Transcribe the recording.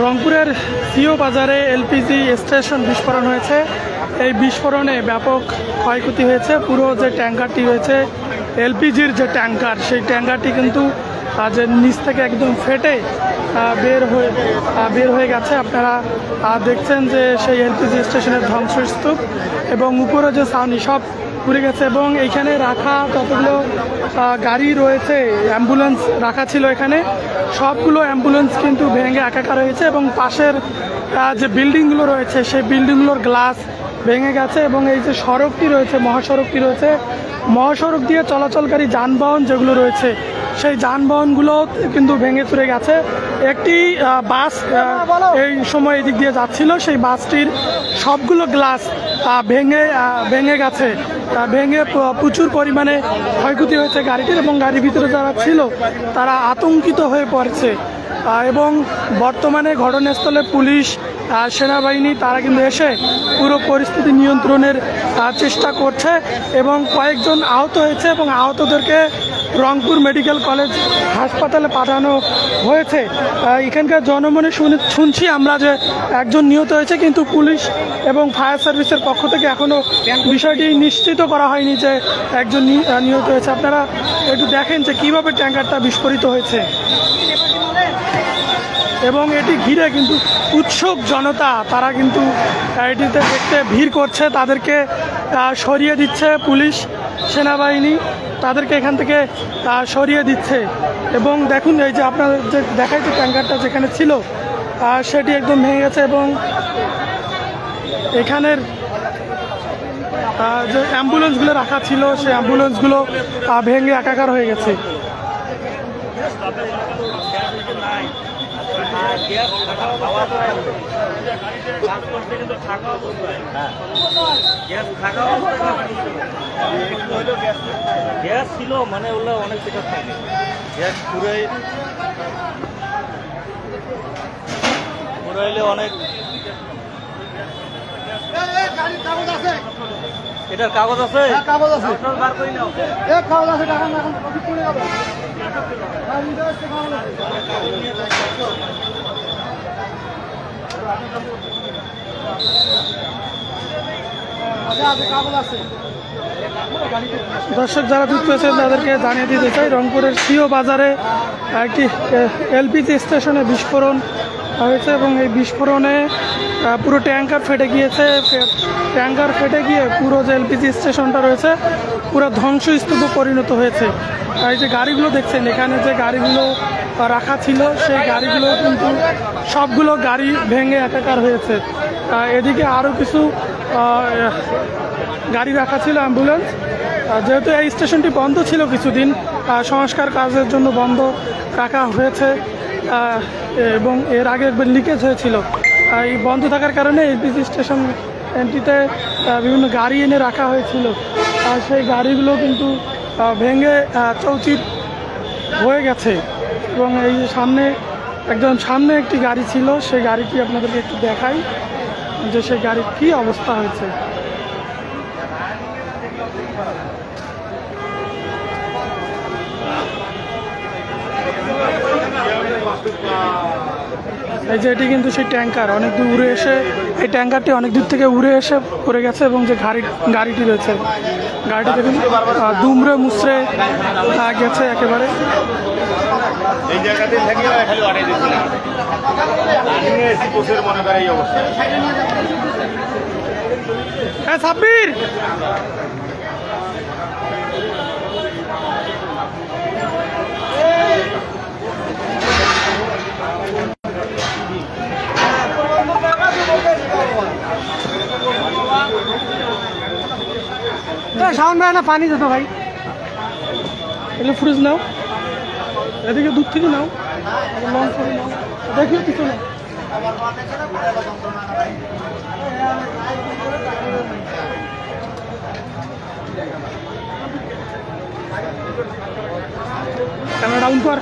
রংপুরের সিও বাজারে LPG station বিস্ফোরণ হয়েছে। এই বিস্ফোরণে ব্যাপক ক্ষয়ক্ষতি হয়েছে। পুরো যে ট্যাঙ্কারটি রয়েছে এলপিজির যে ট্যাঙ্কার, সেই ট্যাঙ্কারটি কিন্তু যে নিচ থেকে একদম ফেটে বের হয়ে গেছে। আপনারা দেখছেন যে সেই এলপিজি স্টেশনের ধ্বংসস্তূপ এবং উপরে যে ছাউনি সব পুড়ে গেছে। এবং এইখানে রাখা যতগুলো গাড়ি রয়েছে, অ্যাম্বুলেন্স রাখা ছিল এখানে, সবগুলো অ্যাম্বুলেন্স কিন্তু ভেঙে একাকার হয়েছে। এবং পাশের যে বিল্ডিংগুলো রয়েছে সেই বিল্ডিংগুলোর গ্লাস ভেঙে গেছে। এবং এই যে সড়কটি রয়েছে, মহাসড়কটি রয়েছে, মহাসড়ক দিয়ে চলাচলকারী যানবাহন যেগুলো রয়েছে সেই যানবাহনগুলো কিন্তু ভেঙে চুরে গেছে। একটি বাস এই সময় এদিক দিয়ে যাচ্ছিল, সেই বাসটির সবগুলো গ্লাস ভেঙে গেছে, ভেঙে প্রচুর পরিমাণে ক্ষয়ক্ষতি হয়েছে গাড়িটির। এবং গাড়ির ভিতরে যারা ছিল তারা আতঙ্কিত হয়ে পড়ছে। এবং বর্তমানে ঘটনাস্থলে পুলিশ, সেনাবাহিনী তারা কিন্তু এসে পুরো পরিস্থিতি নিয়ন্ত্রণের চেষ্টা করছে। এবং কয়েকজন আহত হয়েছে এবং আহতদেরকে রংপুর মেডিকেল কলেজ হাসপাতালে পাঠানো হয়েছে। এখানকার জনমনে শুনছি আমরা যে একজন নিহত হয়েছে, কিন্তু পুলিশ এবং ফায়ার সার্ভিসের পক্ষ থেকে এখনও বিষয়টি নিশ্চিত করা হয়নি যে একজন নিহত হয়েছে। আপনারা একটু দেখেন যে কীভাবে ট্যাঙ্কারটা বিস্ফোরিত হয়েছে। এবং এটি ঘিরে কিন্তু উৎসুক জনতা, তারা কিন্তু এটিতে দেখতে ভিড় করছে, তাদেরকে সরিয়ে দিচ্ছে পুলিশ, সেনাবাহিনী তাদেরকে এখান থেকে সরিয়ে দিচ্ছে। এবং দেখুন এই যে আপনাদের যে দেখাইছে ট্যাঙ্কারটা যেখানে ছিল সেটি একদম ভেঙে গেছে। এবং এখানের যে অ্যাম্বুলেন্সগুলো রাখা ছিল সেই অ্যাম্বুলেন্সগুলো ভেঙে একাকার হয়ে গেছে। গ্যাস ছিল মানে ওগুলো অনেক কিছু থাকে, গ্যাস পুরাইলে অনেক। এটার কাগজ আছে? কাগজ আছে, বার করে নাও। কাগজ আছে, টাকা না এখন পড়ে যাবে। দর্শক যারা যুক্ত হয়েছেন তাদেরকে জানিয়ে দিতে চাই, রংপুরের সিও বাজারে একটি এলপিজি স্টেশনে বিস্ফোরণ হয়েছে। এবং এই বিস্ফোরণে পুরো ট্যাঙ্কার ফেটে গিয়েছে। ট্যাঙ্কার ফেটে গিয়ে পুরো যে এলপিজি স্টেশনটা রয়েছে পুরো ধ্বংসস্তূপে পরিণত হয়েছে। এই যে গাড়িগুলো দেখছেন এখানে, যে গাড়িগুলো রাখা ছিল সেই গাড়িগুলো কিন্তু সবগুলো গাড়ি ভেঙে একাকার হয়েছে। এদিকে আরও কিছু গাড়ি রাখা ছিল, অ্যাম্বুলেন্স। যেহেতু এই স্টেশনটি বন্ধ ছিল কিছুদিন, সংস্কার কাজের জন্য বন্ধ রাখা হয়েছে। এবং এর আগে একবার লিকেজ হয়েছিল। এই বন্ধ থাকার কারণে এলপিজি স্টেশনটিতে বিভিন্ন গাড়ি এনে রাখা হয়েছিল, সেই গাড়িগুলো কিন্তু ভেঙে চৌচির হয়ে গেছে। এবং এই সামনে সামনে একটি গাড়ি ছিল, সেই গাড়িটি আপনাদেরকে একটু দেখাই যে সেই গাড়ির কী অবস্থা হয়েছে। এই যে এটি কিন্তু সেই ট্যাঙ্কার অনেক দূর উড়ে এসে, এই ট্যাঙ্কারটি অনেক দূর থেকে উড়ে এসে পড়ে গেছে। এবং যে গাড়িটি রয়েছে, গাড়িটি দেখুন দুমড়ে মুচড়ে গেছে একেবারে। হ্যাঁ সাব্বির, সাউন্ড ভাই না পানি যেত ভাই, এগুলো ফ্রিজ নাও, এদিকে দুধ থেকে নাও, লঞ্চ করে নাও, দেখিও কিছু না। ক্যামেরা ডাউন কর।